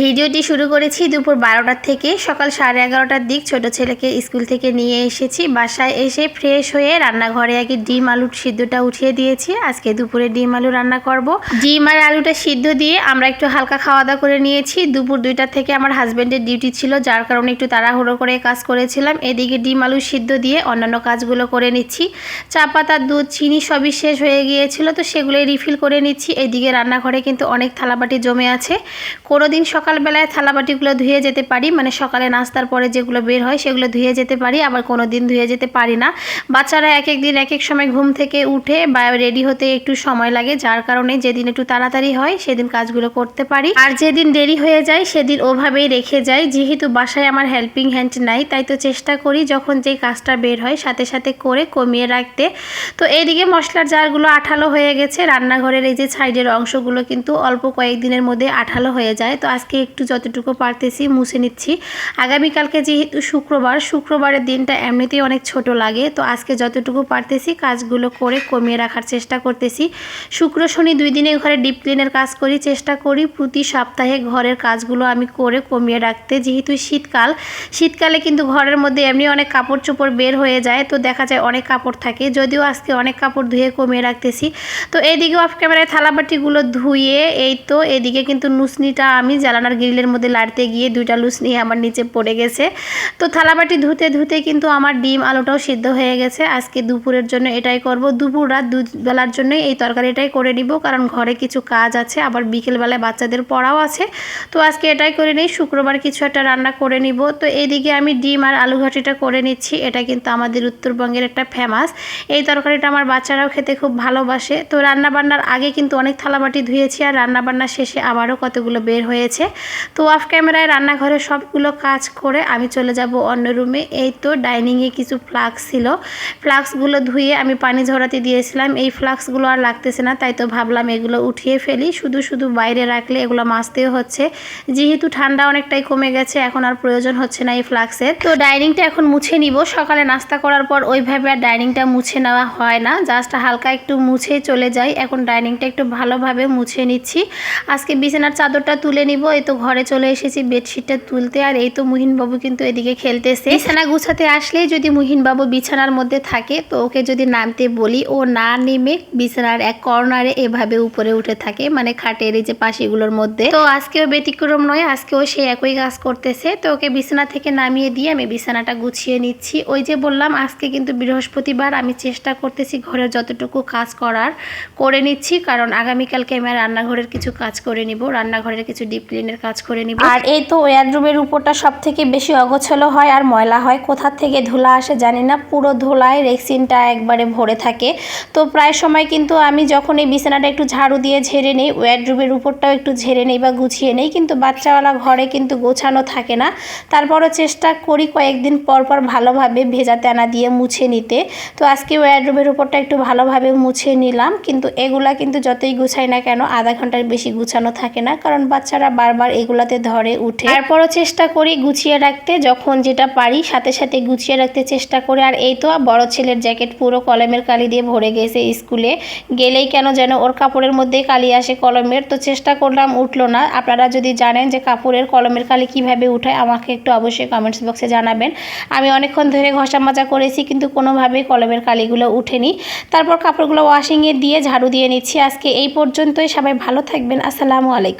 ভিডিওটি শুরু করেছি দুপুর 12টার থেকে। সকাল 11:30টার দিক ছোট ছেলেকে স্কুল থেকে নিয়ে এসেছি। বাসায় এসে ফ্রেশ হয়ে রান্নাঘরে আগে ডিম আলুর সিদ্ধটা উঠিয়ে দিয়েছি। আজকে দুপুরে ডিম আলু রান্না করব। ডিম আর আলুটা সিদ্ধ দিয়ে আমরা একটু হালকা খাওয়া দাওয়া করে নিয়েছি। দুপুর 2টা থেকে আমার হাজব্যান্ডের ডিউটি ছিল, যার কারণে একটু তাড়াহুড়ো করে কাজ করেছিলাম। এদিকে ডিম আলু সিদ্ধ দিয়ে অন্যান্য কাজগুলো করে নিচ্ছি। চা পাতা, দুধ, চিনি সবই শেষ হয়ে গিয়েছিল, তো সেগুলোই রিফিল করে নিচ্ছি। এদিকে রান্নাঘরে কিন্তু অনেক থালাবাটি জমে আছে। কোনোদিন সকালবেলায় থালাবাটিগুলো ধুয়ে যেতে পারি, মানে সকালে নাস্তার পরে যেগুলো বের হয় সেগুলো ধুয়ে যেতে পারি, আবার কোনো দিন ধুয়ে যেতে পারি না। বাচ্চারা এক এক দিন এক এক সময় ঘুম থেকে উঠে বা রেডি হতে একটু সময় লাগে, যার কারণে যেদিন একটু তাড়াতাড়ি হয় সেদিন কাজগুলো করতে পারি, আর যেদিন দেরি হয়ে যায় সেদিন ওভাবেই রেখে যাই। যেহেতু বাসায় আমার হেল্পিং হ্যান্ড নাই, তাই তো চেষ্টা করি যখন যে কাজটা বের হয় সাথে সাথে করে কমিয়ে রাখতে। তো এইদিকে মশলার জারগুলো আঠালো হয়ে গেছে। রান্নাঘরের এই যে সাইডের অংশগুলো কিন্তু অল্প কয়েকদিনের মধ্যে আঠালো হয়ে যায়, তো আজকে একটু যতটুকু পারতেছি মুছে নিচ্ছি। আগামীকালকে যেহেতু শুক্রবারের দিনটা এমনিতেই অনেক ছোট লাগে, তো আজকে যতটুকু পারতেছি কাজগুলো করে কমিয়ে রাখার চেষ্টা করতেছি। শুক্র শনি 2 দিনে ঘরে ডিপ ক্লিনের কাজ করি, চেষ্টা করি প্রতি সপ্তাহে ঘরের কাজগুলো আমি করে কমিয়ে রাখতে। যেহেতু শীতকালে কিন্তু ঘরের মধ্যে এমনি অনেক কাপড় চোপড় বের হয়ে যায়, তো দেখা যায় অনেক কাপড় থাকে, যদিও আজকে অনেক কাপড় ধুয়ে কমিয়ে রাখতেছি। তো এইদিকে অফ ক্যামেরায় থালাবাটিগুলো ধুয়ে এই তো এদিকে কিন্তু নুসনিটা আমি জানালার গ্রিলের মধ্যে লাড়তে গিয়ে 2টা লুসনি আমার নিচে পড়ে গেছে। তো থালাবাটি ধুতে ধুতে কিন্তু আমার ডিম আলুটাও সিদ্ধ হয়ে গেছে। আজকে দুপুরের জন্য এটাই করব, দুপুর রাত 2 বেলার জন্য এই তরকারিটাই করে নিব, কারণ ঘরে কিছু কাজ আছে, আবার বিকেলবেলায় বাচ্চাদের পড়াও আছে। তো আজকে এটাই করে নিই, শুক্রবার কিছু একটা রান্না করে নিব। তো এইদিকে আমি ডিম আর আলু ঘাটিটা করে নিচ্ছি। এটা কিন্তু আমাদের উত্তরবঙ্গের একটা ফেমাস, এই তরকারিটা আমার বাচ্চারাও খেতে খুব ভালোবাসে। তো রান্নাবান্নার আগে কিন্তু অনেক থালাবাটি ধুয়েছি, আর রান্নাবান্নার শেষে আবারও কতগুলো বের হয়েছে। তো অফ ক্যামেরায় রান্নাঘরে সবগুলো কাজ করে আমি চলে যাব অন্য রুমে। এই তো ডাইনিংয়ে কিছু ফ্লাক্স ছিল, ফ্লাক্সগুলো ধুয়ে আমি পানি ঝরাতে দিয়েছিলাম। এই ফ্লাক্সগুলো আর লাগতেছে না, তাই তো ভাবলাম এগুলো উঠিয়ে ফেলি। শুধু বাইরে রাখলে এগুলো মাজতেও হচ্ছে, যেহেতু ঠান্ডা অনেকটাই কমে গেছে এখন আর প্রয়োজন হচ্ছে না এই ফ্লাক্সের। তো ডাইনিংটা এখন মুছে নিব। সকালে নাস্তা করার পর ওইভাবে আর ডাইনিংটা মুছে নেওয়া হয় না, জাস্ট হালকা একটু মুছে চলে যাই। এখন ডাইনিংটা একটু ভালোভাবে মুছে নিচ্ছি। আজকে বিছানার চাদরটা তুলে নিব। এই তো ঘরে চলে এসেছি বেডশিটটা তুলতে, আর এই তো মুহিনবাবু কিন্তু এদিকে খেলতেছে। বিছানা গুছাতে আসলেই যদি মুহিনবাবু বিছানার মধ্যে থাকে, তো ওকে যদি নামতে বলি ও না নেমে বিছানার এক কর্নারে এভাবে উপরে উঠে থাকে, মানে খাটের এই যে পাশিগুলোর মধ্যে। তো আজকেও ব্যতিক্রম নয়, আজকেও সে একই কাজ করতেছে। তো ওকে বিছানা থেকে নামিয়ে দিয়ে আমি বিছানাটা গুছিয়ে নিচ্ছি। ওই যে বললাম আজকে কিন্তু বৃহস্পতিবার, আমি চেষ্টা করতেছি ঘরের যতটুকু কাজ করার করে নিচ্ছি, কারণ আগামীকালকে আমি রান্নাঘরের কিছু কাজ করে নিব, রান্নাঘরের কিছু ডিপ ক্লিনের কাজ করে নিব। আর এই তো ওয়ারড্রোবের উপরটা সব থেকে বেশি অগোছালো হয় আর ময়লা হয়, কোথা থেকে ধুলা আসে জানি না, পুরো ধুলায় রেক্সিনটা একবারে ভরে থাকে। তো প্রায় সময় কিন্তু আমি যখন এই বিছানাটা একটু ঝাড়ু দিয়ে ঝেড়ে নেই, ওয়ারড্রোবের উপরটাও একটু ঝেড়ে নেই বা গুছিয়ে নেই, কিন্তু বাচ্চাওয়ালা ঘরে কিন্তু গোছানো থাকে না। তারপরও চেষ্টা করি কয়েকদিন পর পর ভালোভাবে ভেজা তেনা দিয়ে মুছে নিতে। তো আজকে ওয়ারড্রোবের উপরটা একটু ভালোভাবে মুছে নিলাম, কিন্তু এগুলা কিন্তু যতই গুছাই না কেন আধা ঘন্টার বেশি গুছানো থাকে না, কারণ বাচ্চারা বারবার এগুলাতে ধরে উঠে। তারপরও চেষ্টা করি গুছিয়ে রাখতে, যখন যেটা পারি সাথে সাথে গুছিয়ে রাখতে চেষ্টা করি। আর এই তো বড় ছেলের জ্যাকেট পুরো কলমের কালি দিয়ে ভরে গেছে, স্কুলে গেলেই কেন যেন ওর কাপড়ের মধ্যেই কালি আসে কলমের। তো চেষ্টা করলাম, উঠলো না। আপনারা যদি জানেন যে কাপড়ের কলমের কালি কিভাবে উঠায় আমাকে একটু অবশ্যই কমেন্টস বক্সে জানাবেন। আমি অনেকক্ষণ ধরে ঘষা মাজা করেছি, কিন্তু কোনোভাবেই কলমের কালিগুলো উঠেনি। তারপর কাপড়গুলো ওয়াশিংয়ে দিয়ে ঝাড়ু দিয়ে নিচ্ছি। আজকে এই পর্যন্তই, সবাই ভালো থাকবেন। আসসালামু আলাইকুম।